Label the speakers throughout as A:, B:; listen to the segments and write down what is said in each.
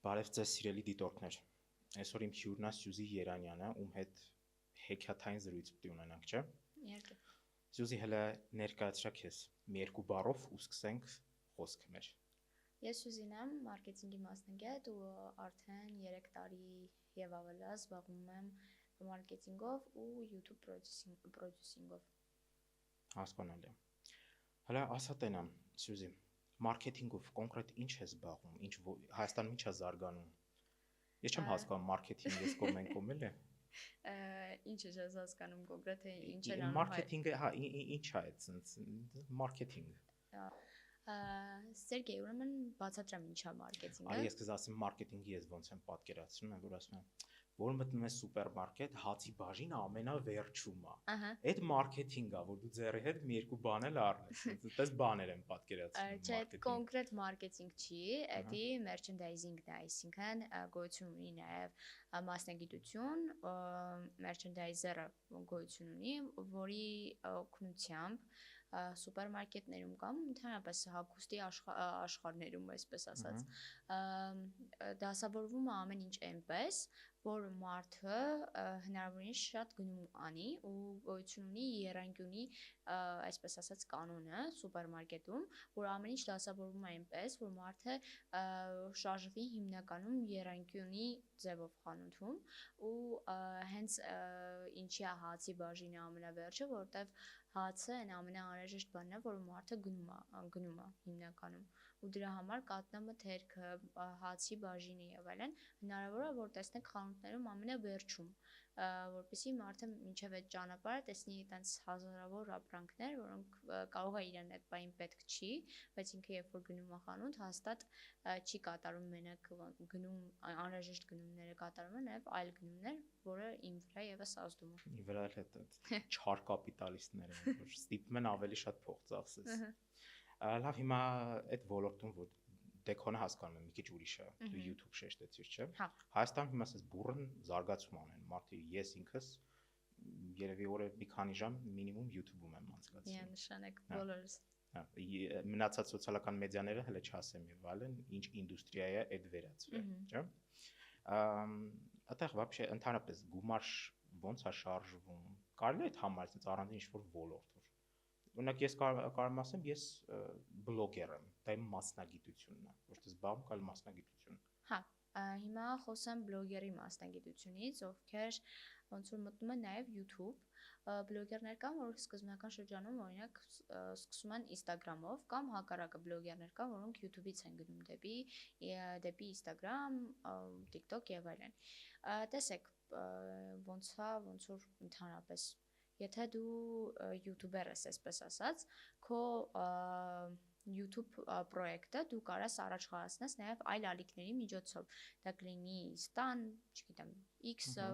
A: Բարև ձեզ սիրելի դիտորդներ։ Այսօր իմ հյուրն է Սյուզի Երանյանը, ում հետ հեքիաթային զրույց պիտի ունենանք, չէ՞։
B: Իհարկե։
A: Սյուզի, հələ ներկայացրա քեզ մի երկու բառով ու սկսենք խոսքը մեր։
B: Ես Սյուզին եմ, մարքեթինգի մասնագետ ու արդեն 3 տարի եւ ավելա զբաղվում եմ մարքեթինգով ու YouTube պրոդյուսինգով։
A: Հասկանալի է։ Հələ ասա տենամ, Սյուզի, մարքեթինգով կոնկրետ ինչ է զբաղվում, ինչ Հայաստանում ինչ է զարգանում։ Ես չեմ հասկանում մարքեթինգը, ես կողմ են կողմել է։
B: Ինչ է ես հասկանում կոնկրետ թե ինչ է անում։
A: Մարքեթինգը, հա, ինչ է այդպես մարքեթինգ։
B: Սերգեյ, ուրեմն բացատրեմ ինչ է մարքեթինգը։
A: Արի ես քեզ ասեմ մարքեթինգի ես ոնց եմ պատկերացնում, որ ասում եմ, որ մտնում ես սուպերմարկետ, հացի բաժինը ամենավերջում է։ Այդ մարքեթինգ է, որ դու ձեռի հետ մի երկու բան էլ առնես։ Այդպես բաներ եմ պատկերացնում
B: Չէ, կոնկրետ մարքեթինգ չի, դա merchandising-ն է, այսինքն գոյություն ունի նաև մասնագիտություն, merchandiser-ը գոյություն ունի, որի օգնությամբ սուպերմարկետներում կամ ընդհանրապես հագուստի աշխարհներում, այսպես ասած, դասավորվում է ամեն ինչ այնպես, որ մարդը հնարավորինս շատ գնում անի ու գոյություն ունի եռանկյունի, այսպես ասած, կանոնը սուպերմարկետում, որ ամեն ինչ դասավորվում է այնպես, որ մարդը շարժվի հիմնականում եռանկյունի ձևով խանութում ու հենց ինչի է հացի բաժինը ամենավերջը, որտեվ հացը այն ամենաանհրաժեշտ բանն է, որը մարդը գնում է հիմնականում ու դրա համար կատնամը, թերքը, հացի բաժինը եւ այլն հնարավոր է որ տեսնեք խանութներում ամենավերջում, որպեսզի մարդը մինչև այդ ճանապարհը տեսնի այտենց հազարավոր ապրանքներ, որոնք կարող է իրեն այդ բային պետք չի, բայց ինքը երբ որ գնում է խանութ, հաստատ չի կատարում մենակ գնում անհրաժեշտ գնումները կատարում է նաև այլ գնումներ, որը իմ վրա եւս ազդում է։
A: Իմ վրա էլ այդ չար կապիտալիստներ են, որ ստիպում են ավելի շատ փող ծախսես։ Լավ, հիմա այդ ոլորտում որ դեքոնը հասկանում եմ, մի քիչ ուրիշ է։ Դու YouTube շեշտեցիր, չէ՞։ Հայաստանում հիմա ասես բուրըն զարգացում անեն։ Մարդիկ ես ինքս երևի օրը մի քանի ժամ մինիմում YouTube-ում եմ անցկացնում։
B: Միանշանակ բոլորս։
A: Մնացած սոցիալական մեդիաները հələ չասեմ եւ այլն, ինչ ինդուստրիա է այդ վերածվել, չէ՞։ Այդտեղ вообще ընդհանրապես գումար ոնց է շարժվում։ Կարելի է այդ համարել այնց առանձին ինչ-որ ոլորտ, որ օրինակ ես կարող եմ ասեմ, ես բլոգեր եմ, դա իմ մասնագիտությունն է, ոչ թե զբաղվում, այլ մասնագիտություն։
B: Հա, հիմա խոսեմ բլոգերի մասնագիտությունից, ովքեր ոնց որ մտնում են նաև YouTube, բլոգերներ կան, որոնք սկզբնական շրջանում օրինակ սկսում են Instagram-ով կամ հակառակը բլոգերներ կան, որոնք YouTube-ից են գնում դեպի Instagram, TikTok եւ այլն։ Տեսեք, ոնց որ ընդհանրապես եթե դու յութուբեր ես, այսպես ասած, քո YouTube պրոյեկտը դու կարաս առաջ խաղացնես նաև այլ ալիքների միջոցով։ Դա կլինի Insta-ն, չգիտեմ, X-ը,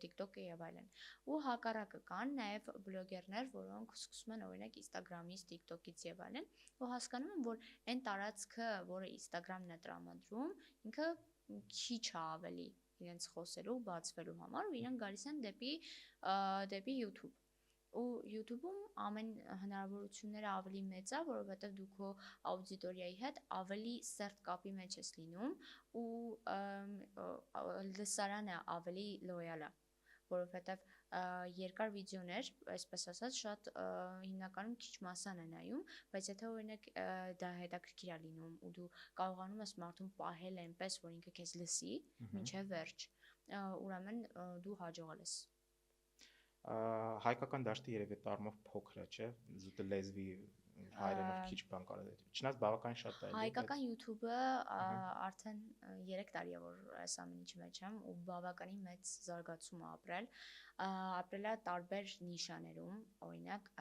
B: TikTok-ը եւ այլն։ Ու հակառակը կան նաև բլոգերներ, որոնք սկսում են օրինակ Instagram-ից, TikTok-ից եւ այլն, ու հասկանում են, որ այն տարածքը, որը Instagram-ն է տրամադրում, ինքը քիչ է ավելի իրենց խոսելու, բացվելու համար ու իրենք գալիս են դեպի YouTube։ Ու YouTube-ում ամեն հնարավորությունները ավելի մեծ է, որովհետև դու քո աուդիտորիայի հետ ավելի սերտ կապի մեջ ես լինում ու լսարանը ավելի լոյալ է, որովհետև երկար վիդեոներ, այսպես ասած, շատ հիմնականում քիչ մասան է նայում, բայց եթե օրինակ դա հետաքրքիր է լինում ու դու կարողանում ես մարդուն պահել այնպես, որ ինքը քեզ լսի, մինչև վերջ, ուրեմն դու հաջողել ես։
A: Հայկական դաշտը երևի տարմով փոքր է, չէ՞։ Զուտը լեզվի հայերենով քիչ բան կարող է։ Չնայած բավական շատ է։
B: Հայկական YouTube-ը արդեն 3 տարի է որ այս ամեն ինչի մեջ եմ ու բավականին մեծ զարգացում է ապրել է տարբեր նիշաներում, օրինակ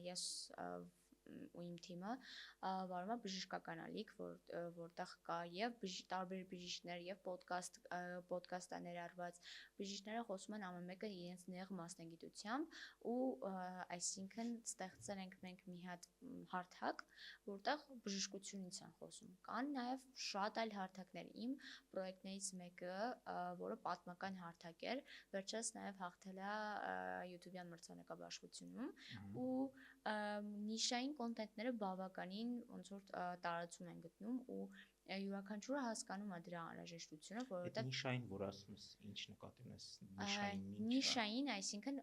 B: ես ու իմ թիմը վարում է բժշկական ալիք, որտեղ կա եւ տարբեր բժիշկներ եւ ոդկաստ է ներառված։ Բժիշկները խոսում են ամեն մեկը իրենց նեղ մասնագիտությամբ ու այսինքն ստեղծել ենք մենք մի հատ հարթակ, որտեղ բժշկությունից են խոսում։ Կան նաեւ շատ այլ հարթակներ։ Իմ պրոյեկտներից մեկը, որը պատմական հարթակ էր, վերջերս նաեւ հաղթել է YouTube-յան մրցանակաբաշխությունում ու նիշային կոնտենտները բավականին ոնց որ տարածում են գտնում ու յուրաքանչյուրը հասկանում է դրա անհրաժեշտությունը,
A: որովհետև նիշային, որ ասում ես, ինչ նկատի ունես,
B: նիշային, այսինքն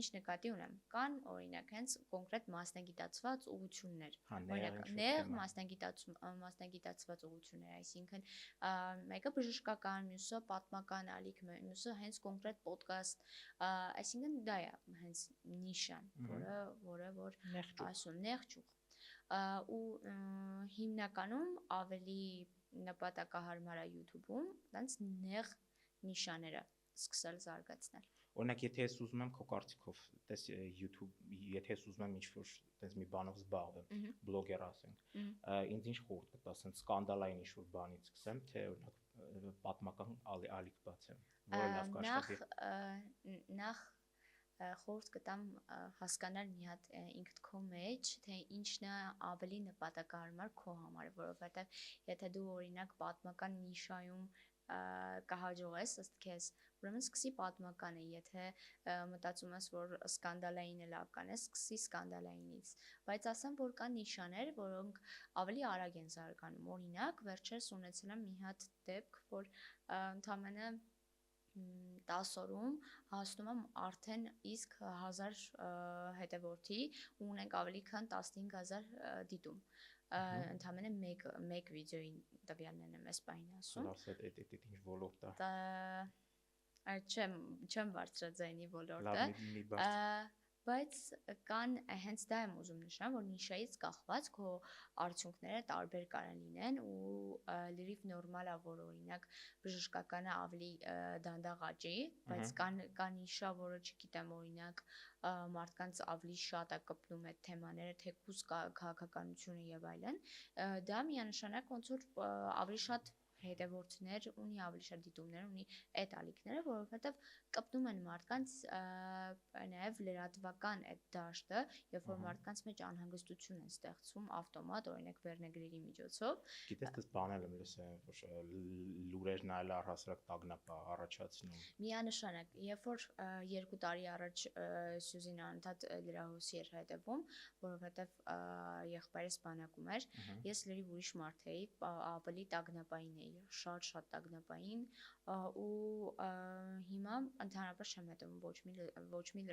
B: ինչ նկատի ունեմ, կան օրինակ հենց կոնկրետ մասնագիտացված ուղղություններ, օրինակ նեղ մասնագիտացված ուղղություններ, այսինքն մեկը բժշկական, մյուսը պատմական ալիք, մյուսը հենց կոնկրետ ոդկաստ, այսինքն դա է հենց նիշան, որը որ ասում նեղ ճյուղ ու հիմնականում ավելի նպատակահարմար է YouTube-ում, դրանց նեղ նիշաները սկսել զարգացնել։
A: Օրինակ, եթե ես ուզում եմ քո կարծիքով, տես YouTube, եթե ես ուզում եմ ինչ-որ տես մի բանով զբաղվեմ, բլոգեր ասենք, ինձ ինչ խորհուրդ կտաս, ասենք սկանդալային ինչ-որ բանից սկսեմ, թե օրինակ պատմական ալիք բացեմ, որը լավ կաշխատի։
B: Նախ խորհուրդ կտամ հասկանալ մի հատ ինքդ քո մեջ, թե ինչն է ավելի նպատակահարմար քո համար, որովհետև եթե դու օրինակ պատմական նիշայում կհաջողես ըստ քեզ, ուրեմն սկսի պատմականը, եթե մտածում ես, որ սկանդալայինը լավ կանես, սկսի սկանդալայինից, բայց ասեմ, որ կան նիշաներ, որոնք ավելի արագ են զարգանում, օրինակ, վերջերս ունեցել եմ մի հատ դեպք, որ ընդամենը 10 օրում հասնում եմ արդեն իսկ 1000 հետևորդի ու ունենք ավելի քան 15000 դիտում։ Ընդամենը մեկ վիդեոյի տվյալներն եմ այս պահին ասում։
A: Ինչ ոլորտ է։
B: Չեմ բարձրաձայնի ոլորտը, բայց կան, հենց դա եմ ուզում նշեմ, որ նիշայից կախված քո արդյունքները տարբեր կարող լինեն ու լրիվ նորմալ է, որ օրինակ բժշկականը ավելի դանդաղ աճի, բայց կան նիշա, որը չգիտեմ, օրինակ մարդկանց ավելի շատ է կպնում այդ թեմաները, թեկուզ քաղաքականությունը եւ այլն, դա միանշանակ ոնց որ ավելի շատ հետևորդներ ունի, ավելի շատ դիտումներ ունի այդ ալիքները, որովհետև կպնում են մարդկանց նաև լրատվական այդ դաշտը, երբ որ մարդկանց մեջ անհանգստություն են ստեղծում ավտոմատ, օրինակ վերնագրերի միջոցով։
A: Գիտես, դες բանել եմ լսել, որ լուրեր նայել առհասարակ տագնապ է առաջացնում։
B: Միանշանակ, երբ որ 2 տարի առաջ Սյուզին անընդհատ լրահոսի էր հետևում, որովհետև եղբայրս բանակում էր, ես լրիվ ուրիշ մարդ էի, ավելի տագնապային էի, շատ տագնապային ու հիմա ընդհանրապես չեմ հետևում ոչ մի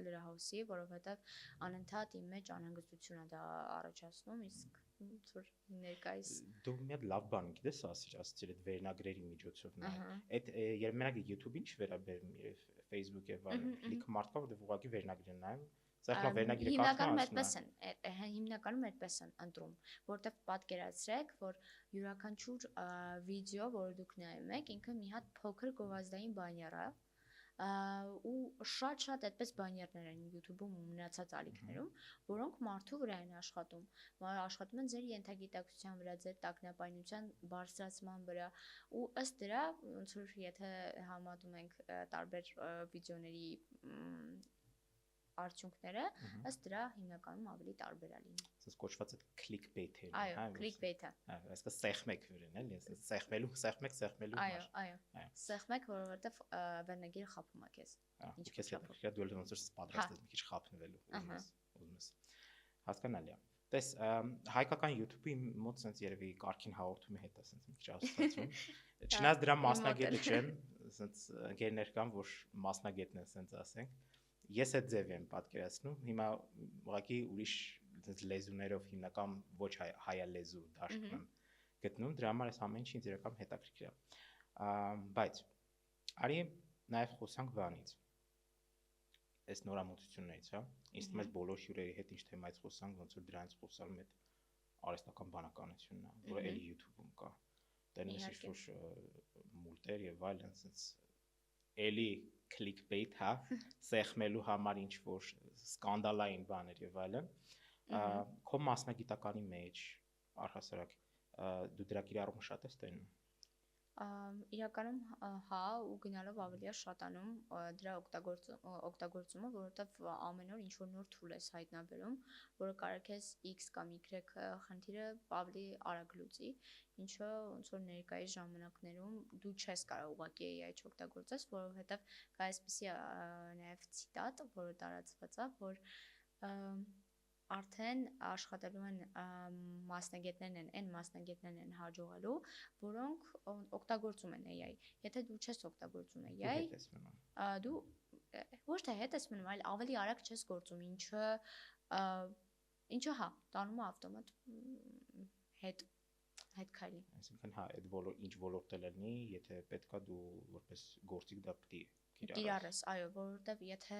B: լրահոսի, որովհետև անընդհատ իմ մեջ անհանգստություն է դա առաջացնում, իսկ ոնց որ ներկայիս
A: դու մի հատ լավ բան գիտես ասիր այդ վերնագրերի միջոցով նայ։ Այդ երբ YouTube-ին չվերաբերում Facebook եւ այլն, լիքը մարդ կա, որ ուղղակի վերնագրին նայում, սեղմա վերնագրի
B: հիմնականում այդպես են ընտրում, որտեղ պատկերացրեք, որ յուրաքանչյուր վիդեո, որը դուք նայում եք, ինքը մի հատ փոքր գովազդային բանյար է ու շատ այդպես բանյարներ են YouTube-ում ու մնացած ալիքներում, որոնք մարդու վրա են աշխատում են ձեր ենթագիտակցության վրա, ձեր տագնապայնության բարձրացման վրա ու ըստ դրա, ոնց որ եթե համատում ենք տարբեր վիդեոների արդյունքները, ըստ դրա հիմնականում ավելի տարբեր է լինում։
A: Ասես կոչված է clickbait-ը,
B: այո, clickbait-ը։
A: Այսինքն սեղմեք վրան, էլի, սեղմելու համար։
B: Այո, սեղմեք, որովհետև վերնագիրը խափում է քեզ։
A: Ինչ քեզ դու ոնց որ պատրաստ ես մի քիչ խափնվելու, ուզում ես։ Հասկանալի է։ Տես հայկական YouTube-ի մոտ sense երևի կարքին հաղորդումի հետ է sense մի քիչ ասացում։ Չնայած դրա մասնագետը չեմ, sense ընկերներ կան, որ մասնագետն են sense ասենք։ Ես այդ ձև եմ պատկերացնում, հիմա ուղղակի ուրիշ լեզուներով հիմնական ոչ հայալեզու դաշտում եմ գտնում, դրա համար այս ամեն ինչ ինձ իրական հետաքրքիր է։ Բայց արի նաև խոսանք բանից։ Այս նորամուծություններից, հա։ Ինձ թվում է բոլոր հյուրերի հետ ինչ թեմայից խոսանք, ոնց որ դրանից խոսալու հետ արհեստական բանականությունն է, որը էլի YouTube-ում կա։ Տենես ինչ-որ մուլտեր եւ այլն, sense էլի clickbait, հա, սեղմելու համար ինչ-որ սկանդալային բաներ եւ այլն։ Քո մասնագիտականի մեջ առհասարակ դու դրա կիրառումը շատ ես տենում։
B: Իրականում հա ու գնալով ավելի է շատանում դրա օգտագործումը, որովհետև ամեն օր ինչ-որ նոր tool ես հայտնաբերում, որը կարող ես X կամ Y խնդիրը ավելի արագ լուծի, ինչը ոնց որ ներկայիս ժամանակներում դու չես կարող ուղղակի AI չօգտագործես, որովհետև կա այսպիսի նաև ցիտատ, որը տարածված է, որ արդեն աշխատելու են մասնագետներն են հաջողելու, որոնք օգտագործում են AI։ Եթե դու չես օգտագործում AI, դու ոչ թե հետ ես մնում, այլ ավելի արագ չես գործում, ինչը հա, տանում է ավտոմատ հետ քայլի։
A: Այսինքն հա, այդ ինչ ոլորտ լինի, եթե պետքա դու որպես գործիք դա պետք է
B: կիրառես, այո, որովհետև եթե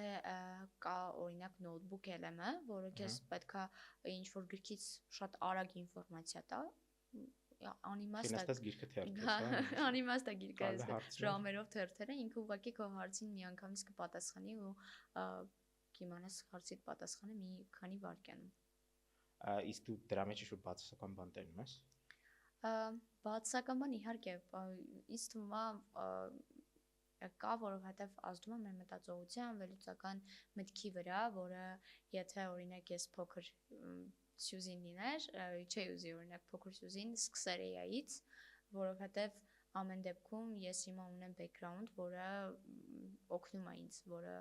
B: կա օրինակ նոթբուք LM-ը, որը քեզ պետքա ինչ-որ գրքից շատ արագ ինֆորմացիա տա, անիմաստ է գիրքը, ժամերով թերթերը, ինքը ուղղակի քո հարցին միանգամից կպատասխանի ու կիմանաս հարցիդ պատասխանը մի քանի վայրկյանում։
A: Իսկ դու դրա մեջ ինչ-որ բացասական բան տենում ես։
B: Բացասական բան իհարկե, ինձ թվում է կա, որովհետև ազդում է մեր մտածողության վերլուծական մտքի վրա, որը եթե օրինակ ես փոքր Սյուզին լիներ, չի ուզի օրինակ փոքր Սյուզին սկսեր AI-ից, որովհետև ամեն դեպքում ես հիմա ունեմ background, որը օգնում է ինձ, որը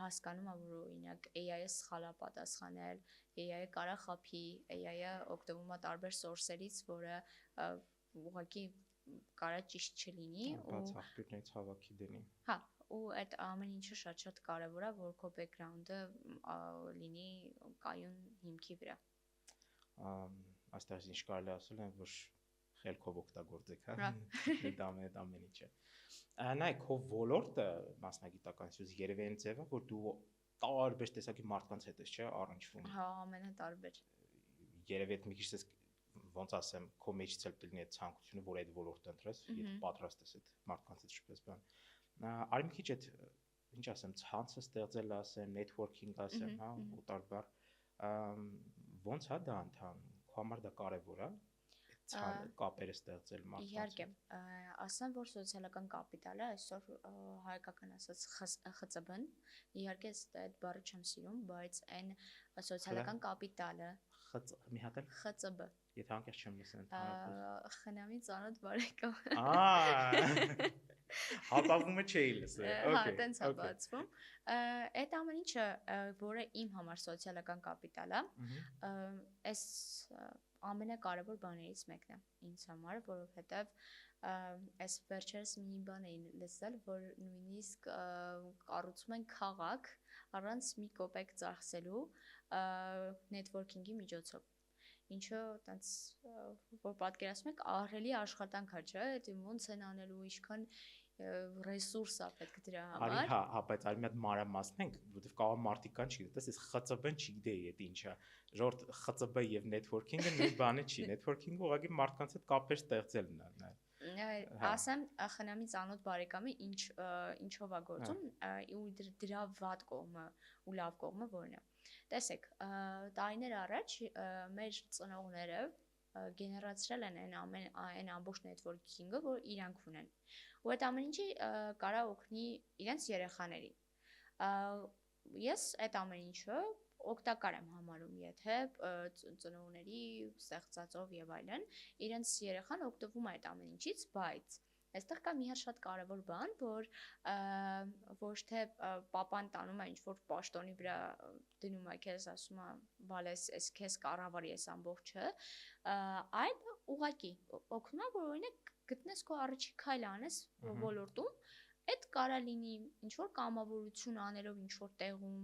B: հասկանում է, որ օրինակ AI-ը սխալ է պատասխանել, AI-ը կարա խափի, AI-ը օգտվում է տարբեր source-երից, որը ուղղակի կարա ճիշտ չլինի
A: ու բաց աղբյուրներից հավաքի դնի։
B: Հա, ու այդ ամեն ինչը շատ կարևոր է, որ քո background-ը լինի կայուն հիմքի վրա։
A: Այստեղ ինչ կարելի ասել են, որ խելքով օգտագործեք, հա։ Դա ամեն ինչը։ Նայ, քո ոլորտը մասնագիտականությունից երևի այն ձևը, որ դու տարբեր տեսակի մարդկանց հետ ես, չէ, առնչվում։
B: Հա, ամենատարբեր։
A: Երևի այդ մի քիչ ոնց ասեմ, քո մեջից էլ լինի այդ ցանկությունը, որ այդ ոլորտը ընտրես, եթե պատրաստ ես այդ մարդկանց հետ շփվես բան։ Արի մի քիչ այդ, ինչ ասեմ, ցանցը ստեղծել ասեմ, networking ասեմ, հա, ու տարբեր ոնց է դա ընթանում, քո համար դա կարևոր է, կապերը ստեղծել մարդկանց։
B: Իհարկե, ասեմ, որ սոցիալական կապիտալը այսօր հայկական ասած ԽԾԲ-ն, իհարկե այդ բառը չեմ սիրում, բայց այն սոցիալական կապիտալը
A: մի հատ էլ
B: ԽԾԲ
A: Եթե անկեղծ չեմ լսել ընդհանրապես։
B: Խնամի ծանոթ բարեկամ։
A: Հապավումը չէի լսել։
B: Հա, տենց է բացվում։ Այդ ամեն ինչը, որը իմ համար սոցիալական կապիտալ է, այս ամենակարևոր բաներից մեկն է ինձ համար, որովհետև այս վերջերս մի բան էին լսել, որ նույնիսկ կառուցում են քաղաք առանց մի կոպեկ ծախսելու նետվորքինգի միջոցով։ Ինչը տենց որ պատկերացնում եք ահռելի աշխատանք է, չէ՞, դա ոնց են անելու, ինչքան ռեսուրս է պետք դրա համար։
A: Հա, բայց այլ մի հատ մանրամասնենք, որովհետև կարող մարդիկ կան չգիտես, այս ԽԾԲ-ն չգիտեի այդ ինչա։ Ժորդ ԽԾԲ եւ նետվորքինգը նույն բանը չի։ Նետվորքինգը ուղղակի մարդկանց հետ կապեր ստեղծելն է։
B: Ասեմ, խնամի ծանոթ բարեկամի ինչով է գործում, ու դրա վատ կողմը ու լավ կողմը որն է։ Տեսեք, տարիներ առաջ մեր ծնողները գեներացրել են այն ամբողջ նետվորքինգը, որ իրանք ունեն։ Ու այդ ամեն ինչի կարա օգնի իրենց երեխաներին։ Ես այդ ամեն ինչը օգտակար եմ համարում, եթե ծնողների ստեղծածով եւ այլն իրենց երեխան օգտվում է այդ ամեն ինչից, բայց այստեղ կա մի հատ շատ կարևոր բան, որ ոչ թե պապան տանում է ինչ-որ պաշտոնի վրա դնում է քեզ, ասում է, «Բալես, ես քեզ կառավարի ես ամբողջը», այլ ուղղակի օգնում է, որ օրինակ գտնես քո առաջին քայլը անես ոլորտում, այդ կարա լինի ինչ-որ կամավորություն անելով ինչ-որ տեղում,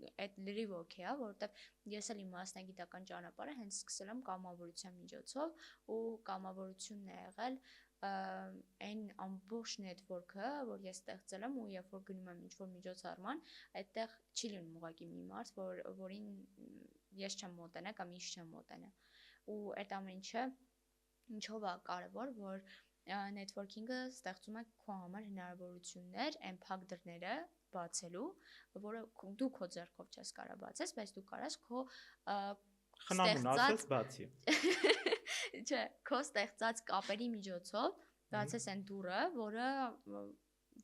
B: այդ լրիվ օքեյ է, որովհետև ես էլ իմ մասնագիտական ճանապարհը հենց սկսել եմ կամավորության միջոցով ու կամավորությունն է եղել այն ամբողջ նետվորքը, որ ես ստեղծել եմ ու երբ որ գնում եմ ինչ-որ միջոցառման, այդտեղ չի լինում ուղղակի մի մարդ, որին ես չեմ մոտենա կամ ինձ չեմ մոտենա։ Ու այդ ամեն ինչը ինչով է կարևոր, որ նետվորքինգը ստեղծում է քո համար հնարավորություններ, այն փակ դռները բացելու, որը դու քո ձեռքով չես կարող բացես, բայց դու կարաս քո
A: խնամուն ասես բացի։
B: Չէ, քո ստեղծած կապերի միջոցով բացես այն դուռը,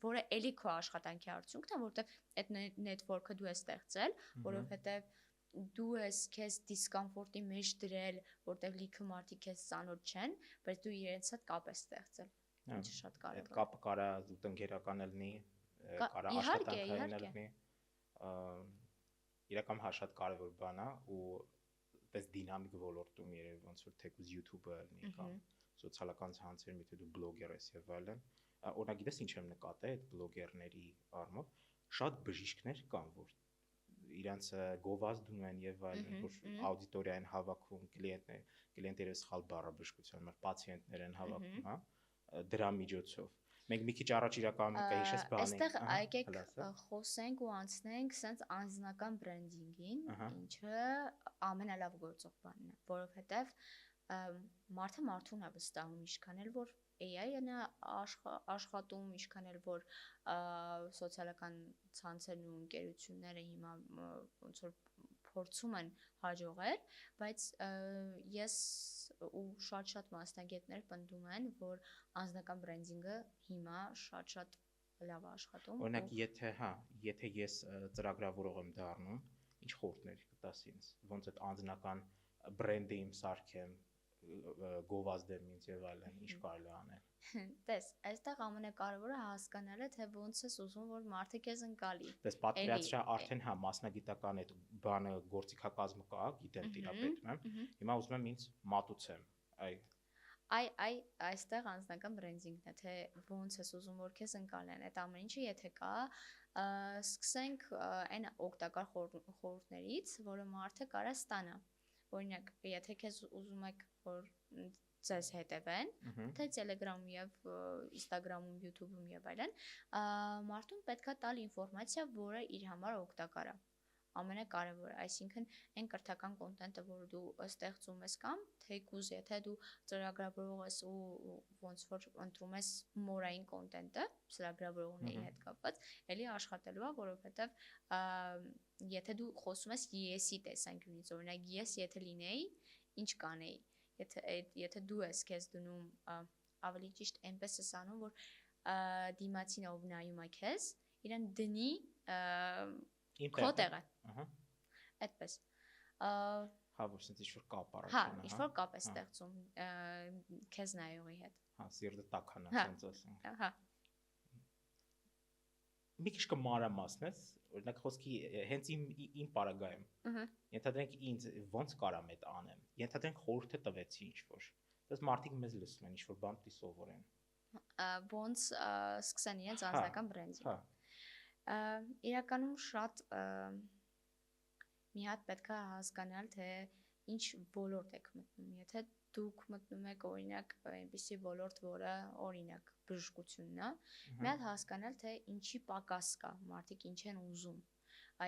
B: որը էլի քո աշխատանքի արդյունքն է, որովհետև այդ նետվորքը դու ես ստեղծել, որովհետև դու ես քեզ դիսկոմֆորտի մեջ դրել, որտեղ լիքը մարդիկ քեզ ծանոթ չեն, բայց դու իրենց հետ կապ ես ստեղծել, ինչը շատ կարևոր է։
A: Այդ կապը կարա տնկերական լինի, կարա աշխատանքային լինի, իրական հա շատ կարևոր բան է ու պես դինամիկ ոլորտում երևի ոնց որ թեկուզ YouTube-ը լինի կամ սոցիալական ցանցեր, մի թե դու բլոգեր ես եւ այլն, օրինակ գիտես ինչ եմ նկատել այդ բլոգերների առումով, շատ բժիշկներ կան, որ իրանց գովազդում են եւ այլն, որ աուդիտորիա են հավաքում, կլիենտները սխալ բառը բժշկության համար պացիենտներ են հավաքում, հա, դրա միջոցով։ Մենք մի քիչ առաջ իրական կհիշես բանի։
B: Այստեղ եկեք խոսենք ու անցնենք sense անձնական բրենդինգին, ինչը ամենալավ գործող բանն է, որովհետև մարդը մարդուն է վստահում, ինչքան էլ որ AI-ն է աշխատում, ինչքան էլ որ սոցիալական ցանցերն ու ընկերությունները հիմա ոնց որ փորձում են հաջողել, բայց ես ու շատ մասնագետներ պնդում են, որ անձնական բրենդինգը հիմա շատ լավ է աշխատում։
A: Օրինակ, եթե ես ծրագրավորող եմ դառնում, ինչ խորհուրդներ կտաս ինձ, ոնց այդ անձնական բրենդը իմ սարքեմ, գովազդեմ ինձ եւ այլն, ինչ կարելի է անել։
B: Տես, այստեղ ամենակարևորը հասկանալը, թե ոնց ես ուզում, որ մարդը քեզ ընկալի։
A: Տես պատկերացրա արդեն հա մասնագիտական այդ բանը գործիքակազմը կա, գիտեմ տիրապետում եմ։ Հիմա ուզում եմ ինձ մատուցեմ,
B: այստեղ անձնական բրենդինգն է, թե ոնց ես ուզում, որ քեզ ընկալեն։ Այդ ամեն ինչը եթե կա, սկսենք այն օգտակար խորհուրդներից, որը մարդը կարա ստանա։ Օրինակ, եթե քեզ ուզում եք, որ ձեզ հետևեն, թե Telegram-ում եւ Instagram-ում, YouTube-ում եւ այլն, մարդուն պետքա տալ ինֆորմացիա, որը իր համար օգտակար է։ Ամենակարևորը, այսինքն այն կրթական կոնտենտը, որը դու ստեղծում ես կամ թեկուզ, եթե դու ծրագրավորող ես ու ոնց որ ընտրում ես մորային կոնտենտը, ծրագրավորողների հետ կապված, էլի աշխատելու է, որովհետև եթե դու խոսում ես ես-ի տեսանկյունից, օրինակ ես եթե լինեի, ինչ կանեի, եթե դու ես քեզ դնում, ավելի ճիշտ այնպես ես անում, որ դիմացին ով նայում է քեզ, իրեն դնի քո տեղը։ Այդպես։
A: Հա, որ sense ինչ-որ կապ առաջինը,
B: հա։ Հա, ինչ-որ կապ է ստեղծում քեզ նայողի հետ։
A: Հա, սիրտը տաքանա, sense ասենք։
B: Հա։
A: Մի քիչ կմանրամասնես, օրինակ խոսքի հենց իմ պարագայում։ Ենթադրենք ինձ ոնց կարամ այդ անեմ։ Ենթադրենք խորհուրդ տվեցի ինչ-որ։ Դες մարդիկ մեզ լսում են, ինչ-որ բան պիտի սովորեն։
B: Ոնց սկսեն իրենց անձնական բրենդինգ։ Հա։ Իրականում շատ մի հատ պետք է հասկանալ, թե ինչ ոլորտ եք մտնում։ Եթե դուք մտնում եք օրինակ այնպիսի ոլորտ, որը օրինակ բժշկությունն է, մի հատ հասկանալ, թե ինչի պակաս կա, մարդիկ ինչ են ուզում։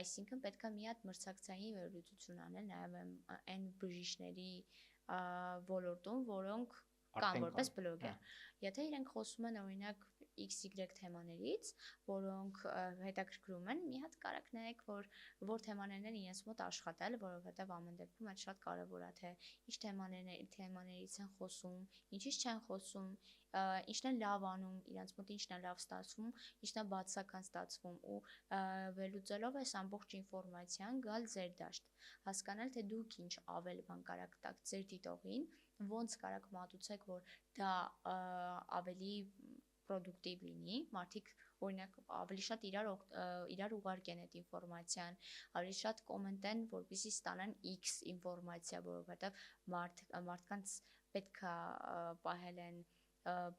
B: Այսինքն պետք է մի հատ մրցակցային վերլուծություն անել նաև այն բժիշկների ոլորտում, որոնք կան որպես բլոգեր։ Եթե իրենք խոսում են օրինակ XY թեմաներից, որոնք հետաքրքրում են, մի հատ կարաք նայեք, որ թեմաներն են իրենց մոտ աշխատել, որովհետև ամեն դեպքում այդ շատ կարևոր է, թե ինչ թեմաներից են խոսում, ինչից չեն խոսում, ինչն է լավ անում, իրենց մոտ ինչն է լավ ստացվում, ինչն է բացասական ստացվում ու վերլուծելով այս ամբողջ ինֆորմացիան գալ ձեր դաշտ, հասկանալ, թե դուք ինչ ավել բան կարաք տաք ձեր դիտողին, ոնց կարաք մատուցեք, որ դա ավելի պրոդուկտիվ լինի, մարդիկ օրինակ ավելի շատ իրար ուղարկեն այդ ինֆորմացիան, ավելի շատ կոմենտեն, որպեսզի ստանան X ինֆորմացիա, որովհետև մարդկանց պետքա պահել են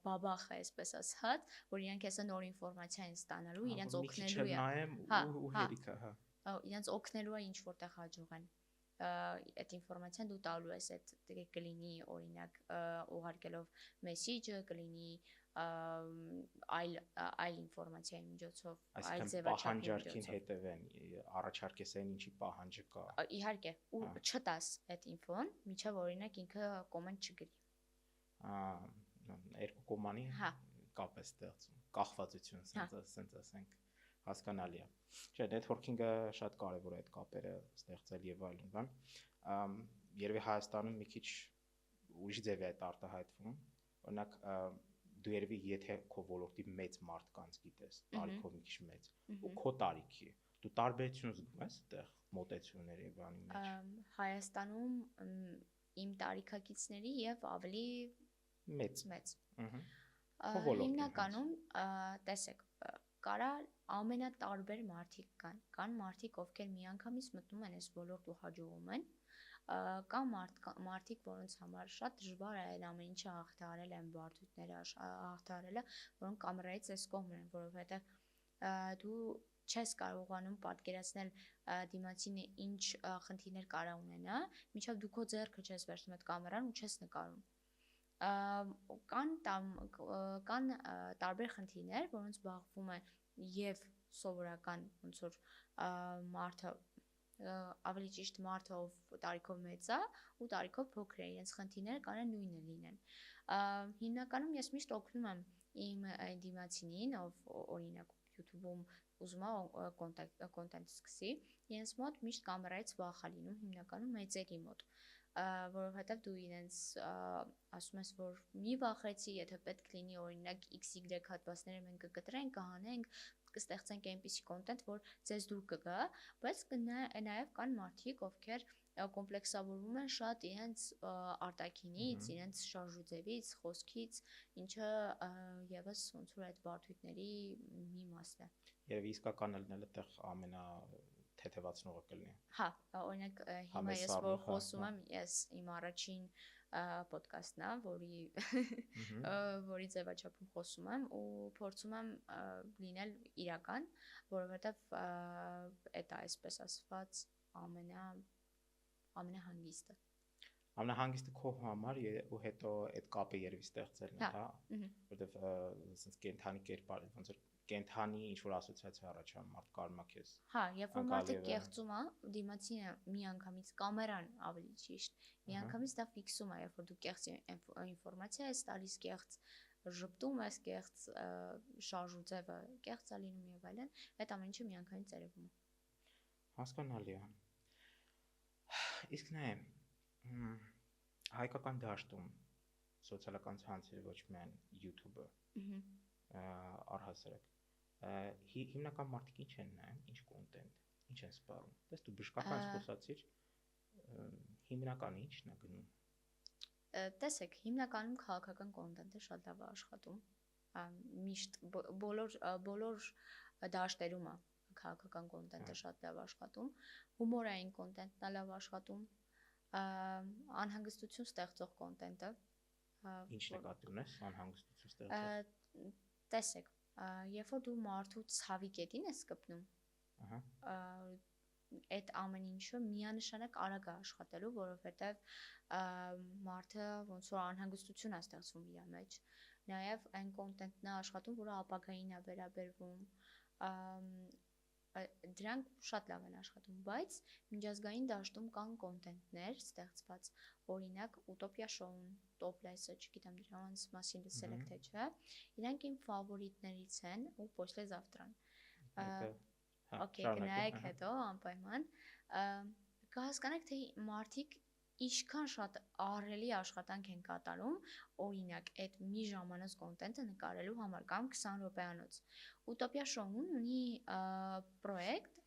B: բաբախը, այսպես ասած, որ իրենք հեսա նոր ինֆորմացիա են ստանալու, իրենց օգնելու է։
A: Ու հերիքա, հա։
B: Իրենց օգնելու է ինչ որտեղ հաջողեն։ Այդ ինֆորմացիան դու տալու ես, այդ կլինի օրինակ ուղարկելով մեսիջը, կլինի այլ ինֆորմացիայի միջոցով, այլ ձևաչափի միջոցով։
A: Պահանջարկին հետևեն, առաջարկես այն ինչի պահանջը կա։
B: Իհարկե, ու չտաս այդ ինֆոն, միջև օրինակ ինքը կոմենտ չգրի։
A: Երկու կոմանի կապ է ստեղծում, կախվածություն, sense ասենք, հասկանալի է։ Չէ, networking-ը շատ կարևոր է այդ կապերը ստեղծել եւ այլն, բան։ Երևի Հայաստանում մի քիչ ուրիշ ձև է այդ արտահայտվում։ Օրինակ դու երևի եթե քո ոլորտի մեծ մարդկանց գիտես, տարիքով մի քիչ մեծ, ու քո տարիքի, դու տարբերություն զգում ես այդտեղ մոտեցումների եւ բանի մեջ։
B: Հայաստանում իմ տարիքակիցների եւ ավելի մեծ։ Հիմնականում տեսեք, կարա ամենատարբեր մարդիկ կան մարդիկ, ովքեր միանգամից մտնում են այս ոլորտ ու հաջողում են, կան մարդիկ, որոնց համար շատ դժվար է այն ամեն ինչը հաղթահարել են բարդությունները հաղթահարելը, որոնք կամերայից այս կողմն են, որովհետև դու չես կարողանում պատկերացնել դիմացինը ինչ խնդիրներ կարա ունենա, մինչև դու քո ձեռքը չես վերցնում այդ կամերան ու չես նկարում։ Կան տարբեր խնդիրներ, որոնց զբաղվում է եւ սովորական ոնց որ մարդը ավելի ճիշտ մարդը, ով տարիքով մեծ է ու տարիքով փոքր է, իրենց խնդիրները կարող են նույնը լինեն։ Հիմնականում ես միշտ օգնում եմ իմ դիմացինին, ով օրինակ YouTube-ում ուզում է կոնտենտ սկսի, իրենց մոտ միշտ կամերայից վախ է լինում, հիմնականում մեծերի մոտ, որովհետև դու իրենց ասում ես, որ մի վախեցի, եթե պետք լինի օրինակ XY հատվածները մենք կկտրենք, կհանենք, կստեղծենք այնպիսի կոնտենտ, որ ձեզ դուր կգա, բայց նաև կան մարդիկ, ովքեր կոմպլեքսավորվում են շատ իրենց արտաքինից, իրենց շարժուձևից, խոսքից, ինչը եւս ոնց որ այդ բարդությունների մի մասն է։
A: Եվ իսկական ելնել այդտեղ ամենաթեթևացնողը կլինի։
B: Հա, օրինակ հիմա ես որ խոսում եմ, ես իմ առաջին ոդկասթն է, որի ձևաչափում խոսում եմ ու փորձում եմ լինել իրական, որովհետև այդ է այսպես ասված ամենահանգիստը։
A: Ամենահանգիստը քո համար ու հետո այդ կապը երևի ստեղծելն է, հա, որովհետև ասենց կենթանի կերպար, ոնց որ կենթանի ինչ որ ասոցիացիա առաջանում, մարդ կարում է քեզ։
B: Հա, երբ որ մարդը կեղծում է, դիմացինը միանգամից կամերան ավելի ճիշտ, միանգամից դա ֆիքսում է, երբ որ դու կեղծ ինֆորմացիա ես տալիս, կեղծ ժպտում ես, կեղծ շարժուձևը կեղծ է լինում եւ այլն, այդ ամեն ինչը միանգամից երևում է։
A: Հասկանալի է։ Իսկ նայ հայկական դաշտում սոցիալական ցանցերը ոչ միայն YouTube-ը, առհասարակ հիմնական մարդիկ ինչ են նայում, ինչ կոնտենտ, ինչ են սպառում։ Դες դու բժշկական խոսացիր, հիմնական ինչն է գնում։
B: Տեսեք, հիմնականում քաղաքական կոնտենտը շատ լավ է աշխատում։ Միշտ բոլոր դաշտերում է քաղաքական կոնտենտը շատ լավ աշխատում, հումորային կոնտենտն է լավ աշխատում, անհանգստություն ստեղծող կոնտենտը։
A: Ինչ նկատի ունես անհանգստություն ստեղծող։
B: Տեսեք, երբ որ դու մարդու ցավի կետին ես կպնում, այդ ամեն ինչը միանշանակ արագ է աշխատելու, որովհետև մարդը ոնց որ անհանգստություն է ստեղծվում իր մեջ։ Նաև այն կոնտենտն է աշխատում, որը ապագային է վերաբերվում, դրանք շատ լավ են աշխատում, բայց միջազգային դաշտում կան կոնտենտներ ստեղծված, օրինակ Ուտոպիա շոուն, Տոպլեսը, չգիտեմ դրանց մասին լսել եք թե չէ, իրանք իմ ֆավորիտներից են ու После завтра-ն։ Okay, գնայեք հետո անպայման։ Կհասկանաք, թե մարդիկ ինչքան շատ ահռելի աշխատանք են կատարում, օրինակ այդ մի ժամանոց կոնտենտը նկարելու համար կամ 20 րոպեանոց։ Ուտոպիա շոուն ունի պրոյեկտ,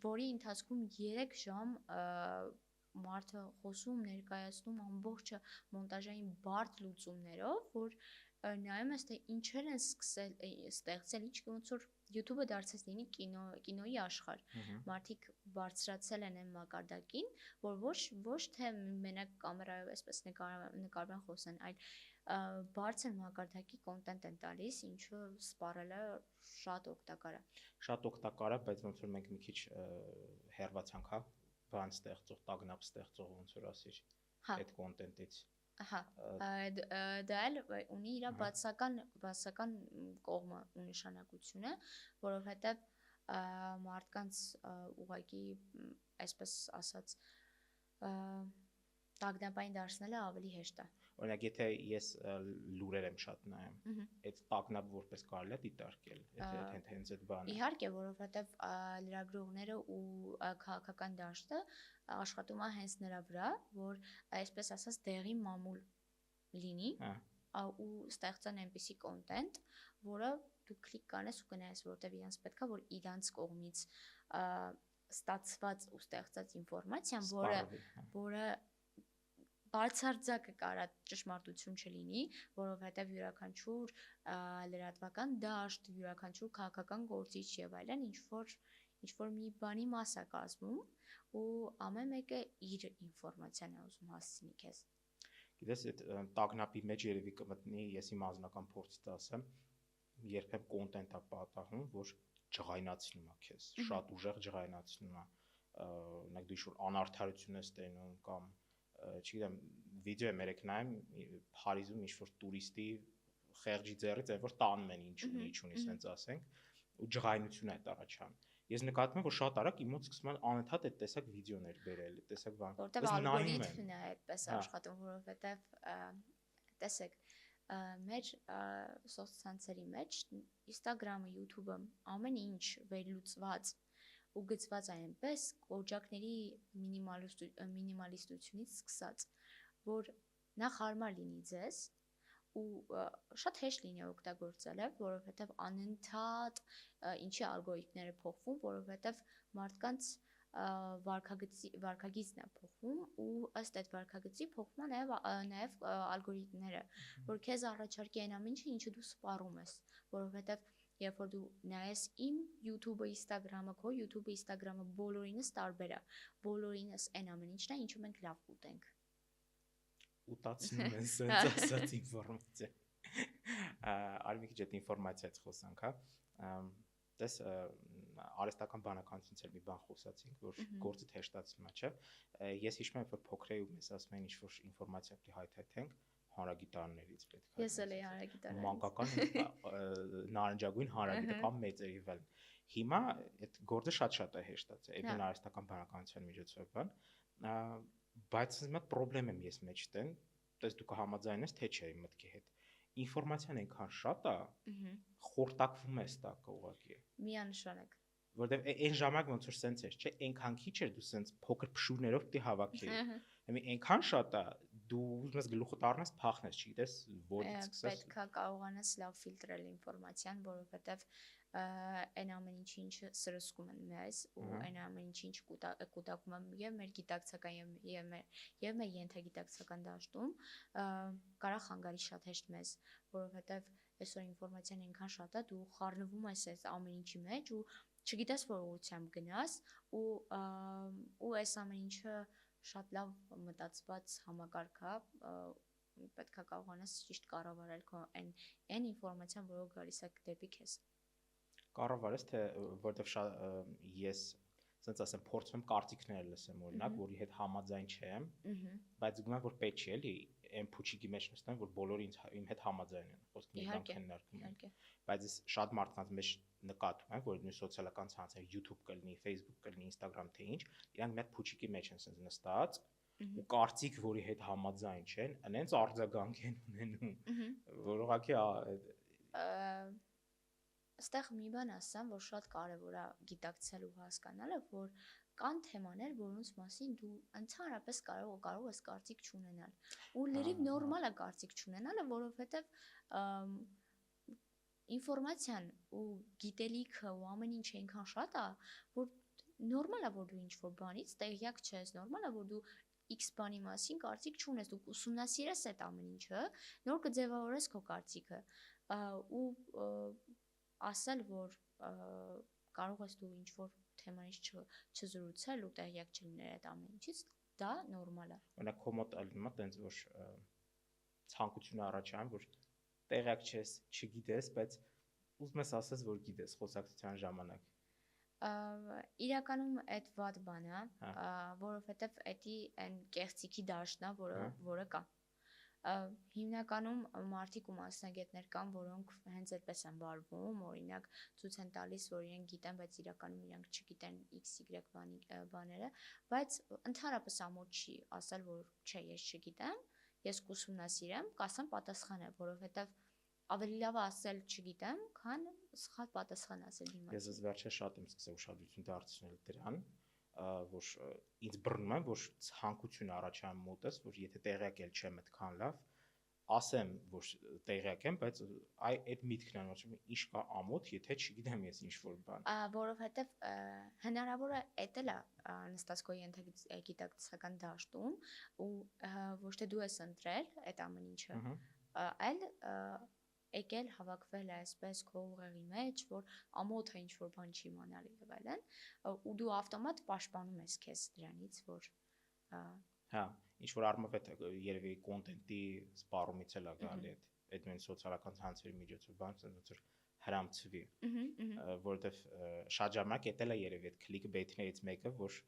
B: որի ընթացքում 3 ժամ մարդը խոսում, ներկայացնում ամբողջը մոնտաժային բարդ լուծումներով, որ նայում ես թե ինչեր են ստեղծել, ինչ ոնց որ YouTube-ը դարձած լինի կինոյի աշխարհ։ Մարդիկ բարձրացել են այն մակարդակին, որ ոչ թե մենակ կամերայով այսպես նկարվեն խոսեն, այլ բարձր մակարդակի կոնտենտ են տալիս, ինչը սպառելը շատ օգտակար է։
A: Շատ օգտակար է, բայց ոնց որ մենք մի քիչ հեռացանք, հա, բան ստեղծող, տագնապ ստեղծող ոնց որ ասիր այդ կոնտենտից։
B: Ահա, դա էլ ունի իր բացական կողմը ու նշանակությունը, որովհետև մարդկանց ուղղակի այսպես ասած տագնապային դարձնելը ավելի հեշտ է։
A: Օրինակ, եթե ես լուրեր եմ շատ նայում, այդ տագնապ որպես կարելի է դիտարկել, եթե հենց այդ բանը։
B: Իհարկե, որովհետև լրագրողները ու քաղաքական դաշտը աշխատում է հենց նրա վրա, որ այսպես ասած դեղի մամուլ լինի ու ստեղծան այնպիսի կոնտենտ, որը դու կլիկ կանես ու գնայես, որովհետև իրանց պետքա, որ իրանց կողմից ստացված ու ստեղծած ինֆորմացիան, որը բարձարձակը կարա ճշմարտություն չլինի, որովհետև յուրաքանչյուր լրատվական դաշտ, յուրաքանչյուր քաղաքական գործիչ եւ այլն ինչ որ մի բանի մաս է կազմում ու ամեն մեկը իր ինֆորմացիան է ուզում հասցնի քեզ։
A: Գիտես, այդ տագնապի մեջ երևի կմտնի, ես իմ անձնական փորձից ասեմ, երբեմն կոնտենտ է պատահում, որ ջղայնացնում է քեզ, շատ ուժեղ ջղայնացնում է, օրինակ դու ինչ-որ անարդարություն ես տենում կամ չգիտեմ, վիդեո մերեք նայեմ Փարիզում ինչ-որ տուրիստի խեղճի ձեռից այն որ տանում են ինչ ունի, ասենց ասենք, ու ջղայնություն է առաջանում։ Ես նկատում եմ, որ շատ արագ իմ մոտ սկսում են անընդհատ այդ տեսակ վիդեոներ բերել, այդ տեսակ բան։
B: Որտեվ ալգորիթմն է այդպես աշխատում, որովհետև տեսեք, մեր սոցցանցերի մեջ Instagram-ը, YouTube-ը ամեն ինչ վերլուծված ու գծված է այնպես կոճակների մինիմալիստությունից սկսած, որ նախ հարմար լինի ձեզ ու շատ հեշտ լինի օգտագործել, որովհետև անընդհատ ինչի ալգորիթմները փոխվում, որովհետև մարդկանց վարքագիծն է փոխվում ու ըստ այդ վարքագծի փոխվում է նաև ալգորիթմները, որ քեզ առաջարկի այն ամենը, ինչը դու սպառում ես, որովհետև երբ որ դու նայես իմ YouTube-ը, Instagram-ը, քո YouTube-ը, Instagram-ը բոլորինս տարբեր է, բոլորինս այն ամեն ինչն է, ինչը մենք լավ կուտենք։
A: Ուտացնում են սենց ասած ինֆորմացիա։ Արի մի քիչ այդ ինֆորմացիայից խոսանք, հա։ Տես արհեստական բանականությունից էլ մի բան խոսացինք, որ գործը հեշտացնում է, չէ։ Ես հիշում եմ, որ փոքր էի ու մեզ ասում էին ինչ-որ ինֆորմացիա պետք է հայթայթենք հանրագիտարներից պետք է։
B: Ես էլ էի հանրագիտարներից։
A: Մանկական նարնջագույն հանրագիտը կամ մեծերի վեր։ Հիմա այդ գործը շատ է հեշտացել, այդն արհեստական բանականության միջոցով բան, բայց մի հատ խնդրեմ եմ ես մեջտեն, տես դու կհամաձայնես թե չէ իմ մտքի հետ։ Ինֆորմացիան այնքան շատ է, խորտակվում ես տակը ուղղակի։
B: Միանշանակ։
A: Որտեվ այն ժամանակ ոնց որ սենց էր, չէ, այնքան քիչ էր դու սենց փոքր փշուրներով պիտի հավաքեի։ Հիմա այնքան շատ է, դու ուզում ես գլուխդ առնես, փախնես, չգիտես, որից սկսես։
B: Պետք է կարողանաս լավ ֆիլտրել ինֆորմացիան, որովհետև այն ամեն ինչի ինչը սրսկում են մեզ ու այն ամեն ինչի ինչ կուտակում են եւ մեր գիտակցական եւ մեր ենթագիտակցական դաշտում կարա խանգարի շատ հեշտ մեզ, որովհետև այսօր ինֆորմացիան այնքան շատ է, դու խառնվում ես այս ամեն ինչի մեջ ու չգիտես որ ուղղությամբ գնաս ու այս ամեն ինչը շատ լավ մտածված համակարգ է, պետք է կարողանաս ճիշտ կառավարել քո այն ինֆորմացիան, որը գալիս է դեպի քեզ։
A: Կառավարես թե որտեվ ես ասենց ասեմ փորձում եմ կարծիքներ լսեմ օրինակ, որի հետ համաձայն չեմ, բայց զգում եմ որ պետք չի էլի այն փուչիկի մեջ նստեմ, որ բոլորը իմ հետ համաձայն են, խոսքը մի բան քննարկում ենք, բայց ես շատ մարդկանց մեջ նկատում եմ, որ նույն սոցիալական ցանցեր YouTube կլինի, Facebook կլինի, Instagram թե ինչ, իրանք մի հատ փուչիկի մեջ են ասենց նստած ու կարծիք, որի հետ համաձայն չեն, այնց արձագանք են ունենում, որ ուղղակի
B: Այստեղ մի բան ասեմ, որ շատ կարևոր է գիտակցել ու հասկանալը, որ կան թեմաներ, որոնց մասին դու ընդհանրապես կարող ես կարծիք չունենալ։ Ու լրիվ նորմալ է կարծիք չունենալը, որովհետև ինֆորմացիան ու գիտելիքը ու ամեն ինչ այնքան շատ է, որ նորմալ է, որ դու ինչ-որ բանից տեղյակ չես, նորմալ է, որ դու X բանի մասին կարծիք չունես, դու ուսումնասիրես այդ ամեն ինչը, նոր կձևավորես քո կարծիքը ու ասել, որ կարող ես դու ինչ-որ թեմանից չզրուցել ու տեղյակ չլինել այդ ամեն ինչից, դա նորմալ է։
A: Օրինակ քո մոտ ալնում է տենց որ ցանկություն առաջանում, որ տեղյակ չես, չգիտես, բայց ուզում ես ասես, որ գիտես խոսակցության ժամանակ։
B: Իրականում այդ վատ բան է, որովհետև դա այն կեղծիքի դաշտն է, որը կա։ Հիմնականում մարդիկ ու մասնագետներ կան, որոնք հենց այդպես են վարվում, օրինակ ցույց են տալիս, որ իրենք գիտեն, բայց իրականում իրենք չգիտեն XY բաները, բայց ընդհանրապես ամոթ չի ասել, որ չէ, ես չգիտեմ, ես կուսումնասիրեմ, կասեմ պատասխանը, որովհետև ավելի լավ է ասել չգիտեմ, քան սխալ պատասխան ասել դիմացի։
A: Ես վերջերս շատ եմ սկսել ուշադրություն դարձնել դրան, որ ինձ բռնում եմ, որ ցանկություն առաջանում մոտս, որ եթե տեղյակ էլ չեմ այդքան լավ, ասեմ, որ տեղյակ եմ, բայց այդ միտքն է, որ ինչ կա ամոթ, եթե չգիտեմ ես ինչ որ բան։
B: Որովհետև հնարավոր է էտել է նստած քո գիտակցական դաշտում ու ոչ թե դու ես ընտրել այդ ամեն ինչը, այլ եկել հավաքվել է այսպես քո ուղեղի մեջ, որ ամոթ է ինչ որ բան չի իմանալ եւ այլն, ու դու ավտոմատ պաշտպանում ես քեզ դրանից, որ
A: հա, ինչ որ առումով է երևի կոնտենտի սպառումից էլ է գալի այդ նույն սոցիալական ցանցերի միջոցով բան, ոնց որ հրամցվի, որովհետև շատ ժամանակ էտել է երևի այդ clickbait-ներից մեկը, որ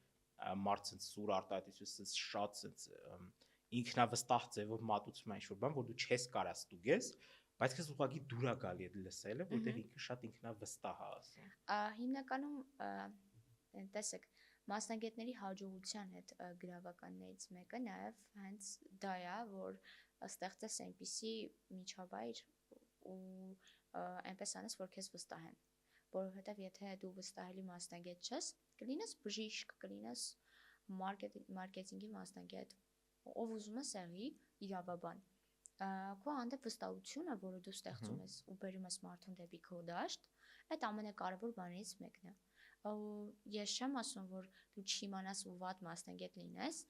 A: մարդ ցած սուր արտահայտությունից շատ ցած ինքնավստահ ձևով մատուցում է ինչ որ բան, որ դու չես կարա ստուգես, բայց քեզ ուղղակի դուր է գալի այդ լսելը, որովհետև ինքը շատ ինքնավստահ է ասում։
B: Հիմնականում տեսեք մասնագետների հաջողության հետ գրավականներից մեկը նաև հենց դա է, որ ստեղծես այնպիսի միջավայր ու այնպես անես, որ քեզ վստահեն, որովհետև եթե դու վստահելի մասնագետ չես, կլինես բժիշկ, կլինես մարքեթինգի մասնագետ, ով ուզում է եղի իրավաբան, քո հանդեպ վստահությունը, որը դու ստեղծում ես ու բերում ես մարդուն դեպի քո դաշտ, այդ ամենակարևոր բաներից մեկն է։ Ես չեմ ասում, որ դու չիմանաս ու վատ մասնագետ լինես,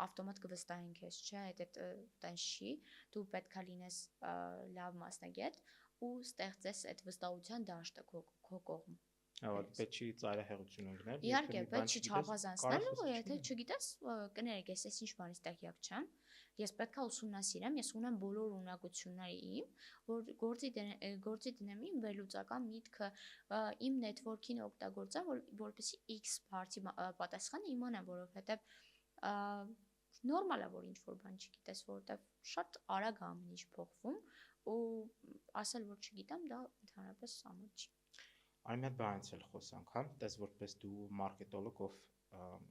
B: ավտոմատ կվստահեն քեզ, չէ, այդ տենց չի, դու պետք է լինես լավ մասնագետ ու ստեղծես այդ վստահության դաշտը քո կողմ։
A: Պետք չի ծայրահեղություն ունենալ։
B: Իհարկե, պետք չի չափազանցնել, ու եթե չգիտես, կներեք, ես ինչ բանից տեղյակ չեմ, ես պետք է ուսումնասիրեմ, ես ունեմ բոլոր ունակությունները իմ, որ գործի դնեմ իմ վերլուծական միտքը, իմ network-ին օգտագործեմ, որպեսզի X հարցի պատասխանը իմանամ, որովհետև նորմալ է, որ ինչ որ բան չգիտես, որովհետև շատ արագ է ամեն ինչ փոխվում ու ասել, որ չգիտեմ, դա ընդհանրապես ամոթ չի։
A: Այն մի հատ բանից էլ խոսանք, հա, տես որպես դու մարքետոլոգ, ով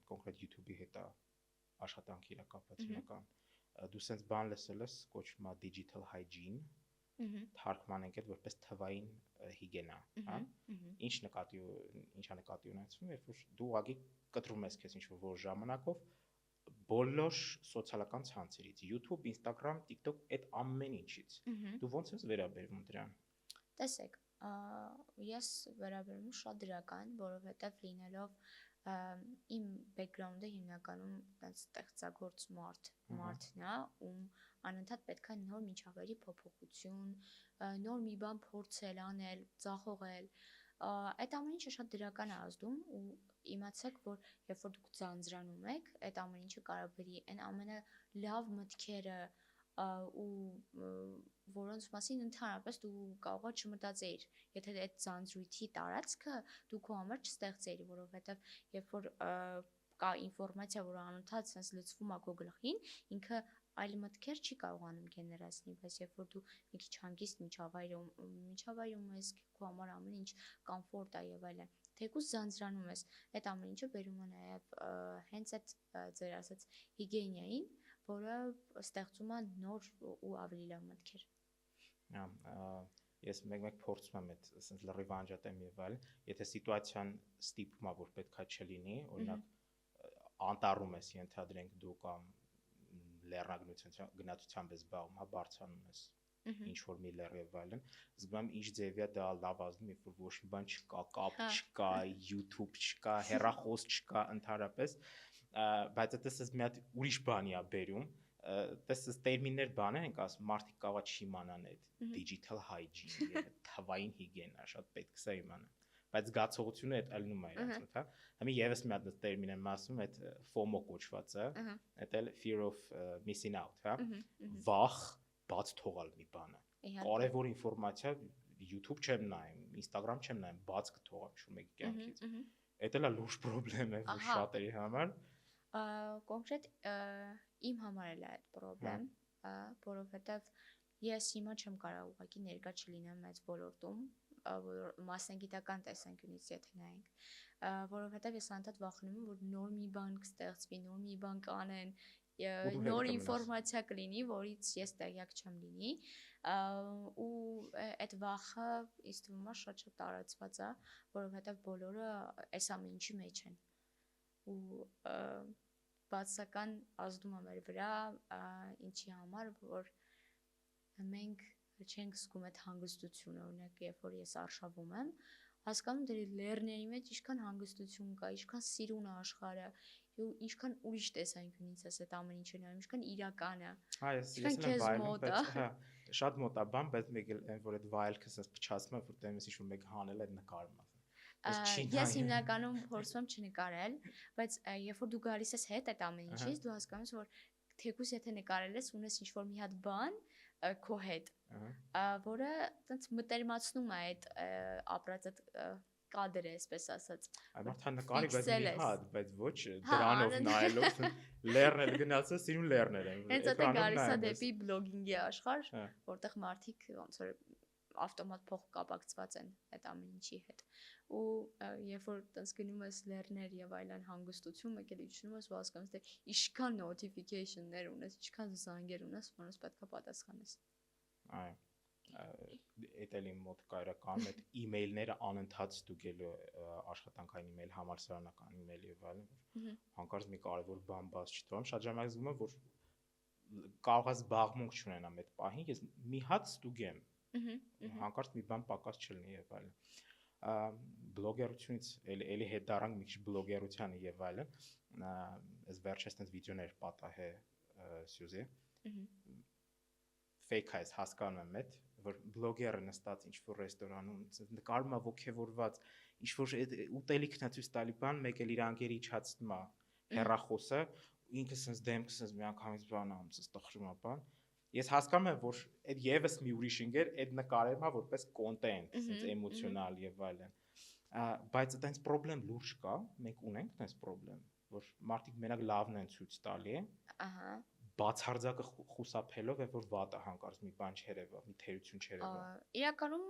A: կոնկրետ YouTube-ի հետ է աշխատանքի իր կապված հիմնական, դու sense բան լսել ես, կոչվում է digital hygiene, թարգմանենք այդ որպես թվային հիգիենա, հա։ Ինչա նկատի ունեցվում, երբ որ դու ուղղակի կտրում ես քեզ ինչ որ ժամանակով բոլոր սոցիալական ցանցերից, YouTube, Instagram, TikTok, այդ ամեն ինչից։ Դու ոնց ես վերաբերվում դրան։
B: Տեսեք, ես վերաբերում եմ շատ դրական, որովհետև լինելով իմ բեքգրաունդը հիմնականում այդպես ստեղծագործ մարդն է, ում անընդհատ պետք է նոր միջավայրի փոփոխություն, նոր մի բան փորձել, անել, ձախողել, այդ ամեն ինչը շատ դրական է ազդում ու իմացեք, որ երբ որ դուք ձանձրանում եք, այդ ամեն ինչը կարող բերի այն ամենալավ մտքերը ու որոնց մասին ընդհանրապես դու կարող ես չմտածեիր, եթե այդ ձանձրույթի տարածքը դու քո համար չստեղծեիր, որովհետև երբ որ կա ինֆորմացիա, որը անընդհատ sense լցվում է քո գլխին, ինքը այլ մտքեր չի կարողանում գեներացնել, բայց երբ որ դու մի քիչ հանգիստ միջավայրում ես, քո համար ամեն ինչ կոմֆորտ է եւ այլն, թեկուզ ձանձրանում ես, այդ ամեն ինչը բերում է նաեւ հենց այդ ձեր ասած հիգիենային, որը ստեղծում է նոր ու ավելի լավ մտքեր։
A: Ես մեկ փորձում եմ այդ sense լրիվ անջատեմ եւ այլ, եթե սիտուացիան ստիպում է, որ պետքա չլինի, օրինակ անտառում ես, ենթադրենք դու կամ լեռնագնացությամբ ես զբաղվում, հա, բարձրանում ես ինչ որ մի լեռ եւ այլն, զգում եմ ինչ ձևի է դա լավ ազդում, երբ որ ոչ մի բան չկա, կապ չկա, YouTube չկա, հեռախոս չկա ընդհանրապես, բայց այդպես մի հատ ուրիշ բանի է բերում, տեսես տերմիններ բաներ ենք ասում, մարդիկ կարող է չիմանան այդ digital hygiene, թվային հիգիենա, շատ պետք է իմանան, բայց զգացողությունը այդ ելնում է իրենց մոտ, հա։ Հիմա եւս մի հատ տերմին եմ ասում, այդ FOMO կոչվածը, այդ էլ fear of missing out, հա։ Վախ բաց թողալ մի բանը։ Կարևոր ինֆորմացիա YouTube չեմ նայում, Instagram չեմ նայում, բաց կթողամ ինչ-որ մեկի կյանքից։ Այդ էլ է լուրջ խնդրեմ է որ շատերի համար։
B: Կոնկրետ իմ համար էլ է այդ խնդրեմ, որովհետև ես հիմա չեմ կարող ուղղակի ներկա չլինեմ այս ոլորտում, մասնագիտական տեսանկյունից եթե նայենք, որովհետև ես անդադ վախենում եմ, որ նոր մի բան կստեղծվի, նոր մի բան կանեն, նոր ինֆորմացիա կլինի, որից ես տեղյակ չեմ լինի, ու այդ վախը ինձ թվում է շատ տարածված է, որովհետև բոլորը այս ամեն ինչի մեջ են։ Ու բացական ազդում է մեր վրա, ինչի համար, որ մենք չենք զգում այդ հանգստությունը, օրինակ, երբ որ ես արշավում եմ, հասկանում դերի լեռների մեջ ինչքան հանգստություն կա, ինչքան սիրուն է աշխարհը, ինչքան ուրիշ տեսանկյունից է այդ ամեն ինչը նայում, ինչքան իրական է։
A: Հա, ես եմ վայելում, բայց հա, շատ մոտ է բան, բայց մեկ էլ այն որ այդ վայելքը ասես փչացում է, որ տեմս ինչ-որ մեկ հանել է այդ նկարում է։
B: Ես հիմնականում փորձում եմ չնկարել, բայց երբ որ դու գալիս ես հետ այդ ամեն ինչից, դու հասկանում ես, որ թեկուզ եթե նկարել ես, ունես ինչ-որ մի հատ բան քո հետ, որը տենց մտերմացնում է այդ ապրած այդ կադրը, այսպես ասած։
A: Այ մարդը նկարի, բայց մի հատ, բայց ոչ դրանով նայելով լեռնել գնացած, սիրուն լեռներ են։
B: Հենց այդ գալիս է դեպի բլոգինգի աշխարհ, որտեղ մարդիկ ոնց որ ավտոմատ փող կապակցված են այդ ամեն ինչի հետ։ Ու երբ որ տես գնում ես լեռներ եւ այլն հանգստություն, մեկ էլ իջնում ես ու հասկանում ես, թե ինչքան notification-ներ ունես, ինչքան զանգեր ունես, որոնց պետք է պատասխանես։
A: Այո։ Էդ էլի մոտ կայրական այդ email-ները անընդհատ ստուգելու աշխատանքային email, համալսարանական email եւ այլն, որ հանկարծ մի կարևոր բան բաց չթողեմ, շատ ժամանակ զգում եմ, որ կարող է զբաղմունք չունենամ այդ պահին, ես մի հատ ստուգեմ։ Հանկարծ մի բան պակաս չլինի եւ այլն։ Բլոգերությունից էլի հետ դառանք մի քիչ բլոգերությանը եւ այլն, այս վերջերս այդպես վիդեոներ պատահե Սյուզի։ Fake այս հասկանում եմ այդ, որ բլոգերը նստած ինչ-որ ռեստորանում նկարում է ոգևորված, ինչ-որ ուտելիքն է ցույց տալի բան, մեկ էլ իր անգերի իջացնում է հեռախոսը, ինքը sense դեմքը sense մի անգամից բան անում, sense տխրում է բան։ Ես հասկանում եմ, որ այդ եւս մի ուրիշ ընկեր այդ նկարում է որպես կոնտենտ, sense էմոցիոնալ եւ այլն։ Բայց այդպես խնդրեմ լուրջ կա, մենք ունենք այդպես խնդրեմ, որ մարդիկ մենակ լավն են ցույց տալի, ահա, բացարձակը խուսափելով է որ վատը հանկարծ մի բան չերևա, մի թերություն չերևա։
B: Իրականում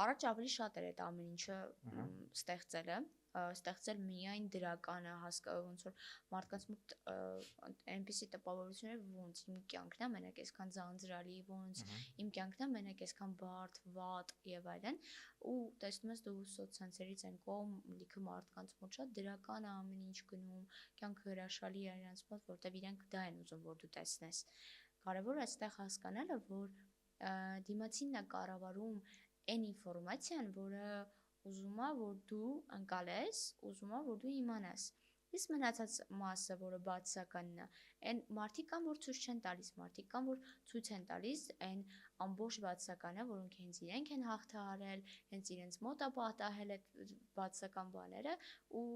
B: առաջ ավելի շատ էր այդ ամեն ինչը ստեղծել միայն դրականը ոնց որ մարդկանց մոտ այնպիսի տպավորություններ ոնց իմ կյանքն է մենակ այսքան ձանձրալի, ոնց իմ կյանքն է մենակ այսքան բարդ, վատ եւ այլն, ու տեսնում ես դու սոցցանցերից այն կողմ լիքը մարդկանց մոտ շատ դրական է ամեն ինչ գնում, կյանքը հրաշալի է իրենց մոտ, որտեվ իրենք դա են ուզում որ դու տեսնես։ Կարևորը այստեղ հասկանալը, որ դիմացինն է կառավարում այն ինֆորմացիան, որը ուզում է, որ դու ընկալես, ուզում է, որ դու իմանաս։ Իսկ մնացած մասը, որը բացականն է, այն մարդիկ կան, որ ցույց չեն տալիս, մարդիկ կան, որ ցույց են տալիս այն ամբողջ բացականը, որոնք հենց իրենք են հաղթահարել, հենց իրենց մոտ է պատահել այդ բացական բաները, ու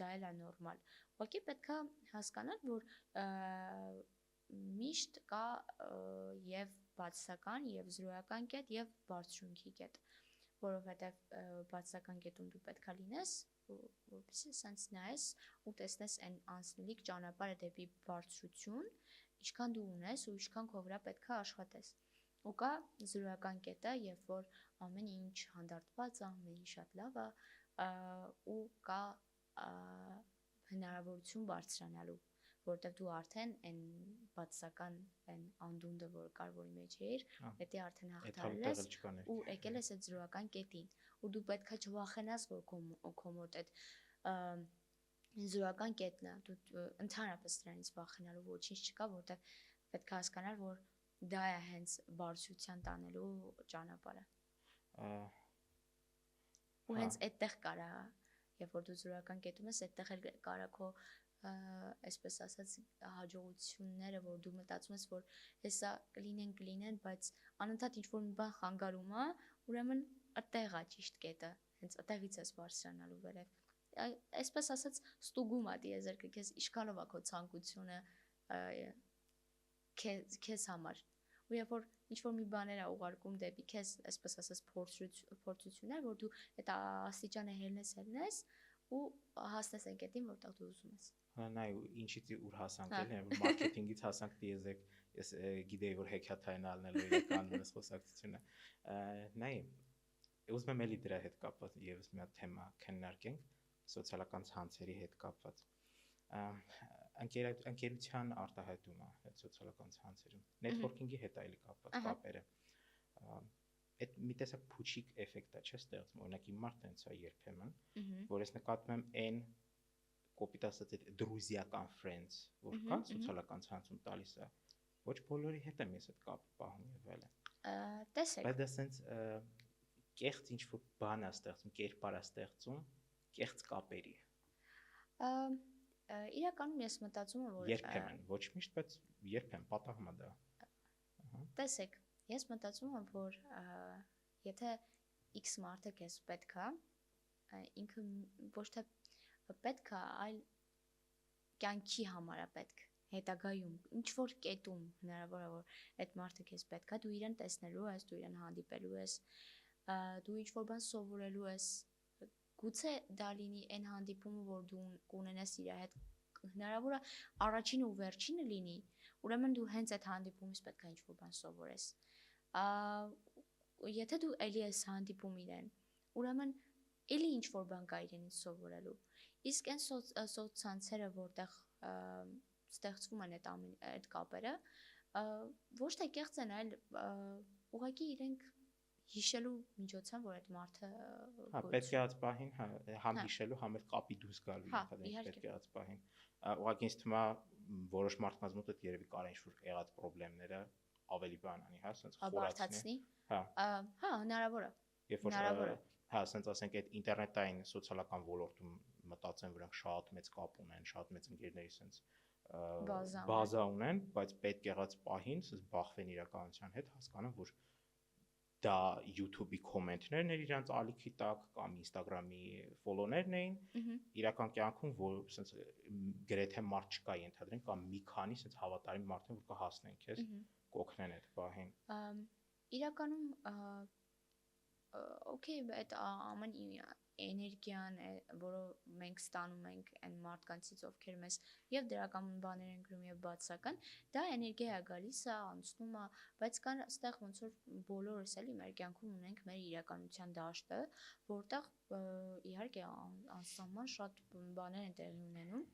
B: դա էլ է նորմալ։ Ուղղակի պետք է հասկանալ, որ միշտ կա եւ բացական, եւ զրոյական կետ, եւ բարձրունքի կետ, որովհետեւ բացական կետում դու պետք է լինես, որպեսզի սենց նայես ու տեսնես այն անցնելիք ճանապարհը դեպի բարձրություն, ինչքան դու ունես ու ինչքան քո վրա պետք է աշխատես։ Ու կա զրոյական կետը, երբ որ ամեն ինչ հանդարտված է, ամեն ինչ շատ լավ է, ու կա հնարավորություն բարձրանալու, որտեղ դու արդեն այն բացական այն անդունդը, որ կար որի մեջ էիր, դա արդեն հաղթահարել ես ու եկել ես այդ զրոյական կետին, ու դու պետքա չվախենաս, որ քո մոտ այդ զրոյական կետն է, դու ընդհանրապես դրանից վախենալու ոչինչ չկա, որտեղ պետք է հասկանալ, որ դա է հենց բարձրության տանելու ճանապարհը։ Ու հենց այդտեղ կարա, երբ որ դու զրոյական կետում ես, այդտեղ էլ կարա քո այսպես ասած հաջողությունները, որ դու մտածում ես, որ հեսա կլինեն, բայց անընդհատ ինչ-որ մի բան խանգարում է, ուրեմն այդտեղ է ճիշտ կետը, հենց այդտեղից ես բարձրանալու վերև։ Այսպես ասած ստուգում է դիեզերքը քեզ ինչքանով է քո ցանկությունը քեզ համար։ Ու երբ որ ինչ-որ մի բաներ է ուղարկում դեպի քեզ, այսպես ասած փորձություններ, որ դու այդ աստիճանը հելնես ու հասնես այն կետին, որտեղ դու ուզում ես։
A: Նայ ինչից ուր հասանք էլ, մարքեթինգից հասանք դիեզեկ, ես գիտեի որ հեքիաթային ալնելու իրական այս խոսակցությունը։ Նայ ուզում եմ էլի դրա հետ կապված եւս մի հատ թեմա քննարկենք, սոցիալական ցանցերի հետ կապված։ Ընկերության արտահայտումը այդ սոցիալական ցանցերում, networking-ի հետ այլի կապված կապերը։ Այդ մի տեսակ փուչիկ էֆեկտ է, չէ՞ ստեղծում, օրինակ իմ մարդ տենց է երբեմն, որ ես նկատում եմ այն կոպիտ ասած այդ դրուզիական friends, որ կան սոցիալական ցանցում տալիս է, ոչ բոլորի հետ եմ ես այդ կապը պահում եւ այլն։
B: Տեսեք։
A: Բայց դա sense կեղծ ինչ-որ բան է ստեղծում, կերպար է ստեղծում, կեղծ կապերի։
B: Իրականում ես մտածում եմ, որ
A: երբեմն, ոչ միշտ, բայց երբեմն պատահում է դա։
B: Տեսեք, ես մտածում եմ, որ եթե X մարդը քեզ պետք է, ինքը ոչ թե պետք է, այլ կյանքի համար է պետք, հետագայում, ինչ որ կետում հնարավոր է, որ այդ մարդը քեզ պետք է, դու իրեն տեսնելու ես, դու իրեն հանդիպելու ես, դու ինչ որ բան սովորելու ես, գուցե դա լինի այն հանդիպումը, որ դու կունենաս իր հետ, հնարավոր է առաջինը ու վերջինը լինի, ուրեմն դու հենց այդ հանդիպումից պետք է ինչ որ բան սովորես։ Եթե դու էլի ես հանդիպում իրեն, ուրեմն էլի ինչ որ բան կա իրենից սովորելու։ Իսկ այն սոցցանցերը, որտեղ ստեղծվում են այդ կապերը, ոչ թե կեղծ են, այլ ուղղակի իրենք հիշելու միջոց են, որ այդ մարդը
A: պետք է ած պահին, համ հիշելու, համ էլ կապի դուրս գալու պետք է ած պահին։ Ուղղակի ինձ թվում է որոշ մարդկանց մոտ այդ երևի կարա ինչ-որ եղած խնդիրները ավելի բան անի, հա, ասենց
B: խորացնի։ Հա, հնարավոր է։
A: Երբ որ հա, ասենց ասենք այդ ինտերնետային սոցիալական ոլորտում մտածեն, որոնք շատ մեծ կապ ունեն, շատ մեծ ընկերների ասենց բազա ունեն, բայց պետք եղած պահին ասենց բախվեն իրականության հետ, հասկանան, որ դա YouTube-ի կոմենտներն էր իրանց ալիքի տակ կամ Instagram-ի ֆոլոներն էին, իրական կյանքում որ ասենց գրեթե մարդ չկա ենթադրենք կամ մի քանի ասենց հավատարիմ մարդ են, որ կհասնեն քեզ, կօգնեն այդ պահին։
B: Իրականում օքեյ, այդ ամեն էներգիան, որը մենք ստանում ենք այն մարդկանցից, ովքեր մեզ եւ դրական բաներ են գրում եւ բացական, դա էներգիա է գալիս, է անցնում է, բայց կան այստեղ ոնց որ բոլորս էլի մեր կյանքում ունենք մեր իրականության դաշտը, որտեղ իհարկե անսահման շատ բաներ են տեղի ունենում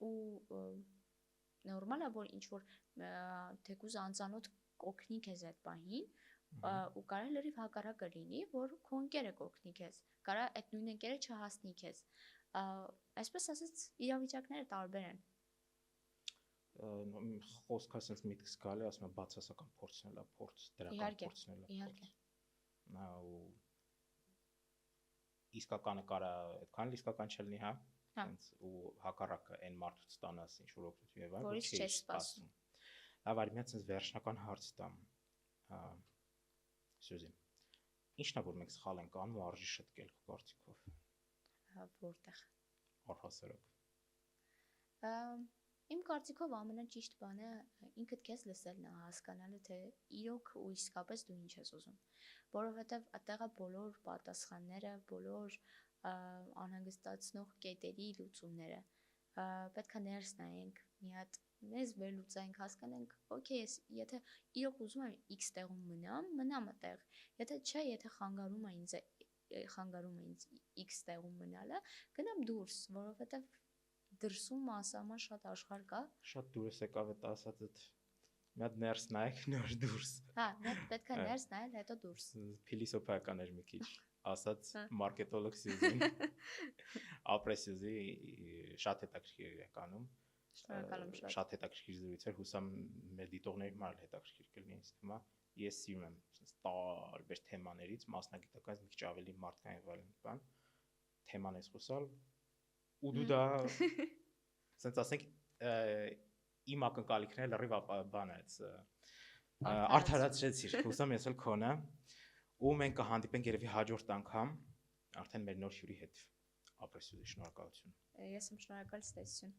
B: ու նորմալ է, որ ինչ որ թեկուզ անծանոթ կօգնի քեզ այդ պահին ու կարա լրիվ հակառակը լինի, որ քո ընկերը կօգնի քեզ, կարա այդ նույն ընկերը չհասնի քեզ, այսպես ասած իրավիճակները տարբեր են։
A: Խոսքը ասենց միտքս գալի, ասում եմ բացասական փորձն էլա, փորձ, դրական փորձն էլա։
B: Իհարկե։
A: Ու իսկականը կարա այդքան իսկական չլինի, հա, հենց ու հակառակը այն մարդուց ստանաս ինչ որ օգնություն եւ այլն,
B: որից չես սպասում։
A: Լավ, արի մի հատ վերջնական հարց տամ։ Սյուզի, ի՞նչն է որ մենք սխալ ենք անում ու արժի շտկել քո կարծիքով։
B: Որտեղ։
A: Առհասարակ։
B: Իմ կարծիքով ամենաճիշտ բանը ինքդ քեզ լսելն է, հասկանալը թե իրոք ու իսկապես դու ինչ ես ուզում, որովհետև այդտեղը բոլոր պատասխանները, բոլոր անհանգստացնող կետերի լուծումները պետք է ներս նայենք, մի հատ մեզ վերլուծենք, հասկանանք, օքեյ, եթե իրոք ուզում եմ X տեղում մնամ այդտեղ, եթե չէ, եթե խանգարում է ինձ X տեղում մնալը, գնամ դուրս, որովհետև դրսում ասաման շատ աշխարհ կա։
A: Շատ դուրս եկավ այդ ասած այդ մի հատ ներս նայեք, նոր դուրս։
B: Հա, պետք է ներս նայել, հետո դուրս։
A: Փիլիսոփայական էր մի քիչ, ասած մարքետոլոգ Սյուզին։ Ապրեսյուզի շատ հետաքրքիր էր եկանում։
B: Շնորհակալ եմ
A: շատ հետաքրքիր զրույց էր, հուսամ մեր դիտողների համար հետաքրքիր կլինի, ինձ թվում է։ Ես սիրում եմ տարբեր թեմաներից, մասնագիտականից մի քիչ ավելի մարդկային վարին բան, թեմանից խոսալ ու դու դա ասենց ասենք իմ ակնկալիքները լրիվ բան է, արդարացրեցիր, հուսամ ես էլ քոնը, ու մենք կհանդիպենք երևի հաջորդ անգամ արդեն մեր նոր հյուրի հետ։ Ապրեսյուզի, շնորհակալություն։
B: Ես եմ շնորհակալ, ստեսություն։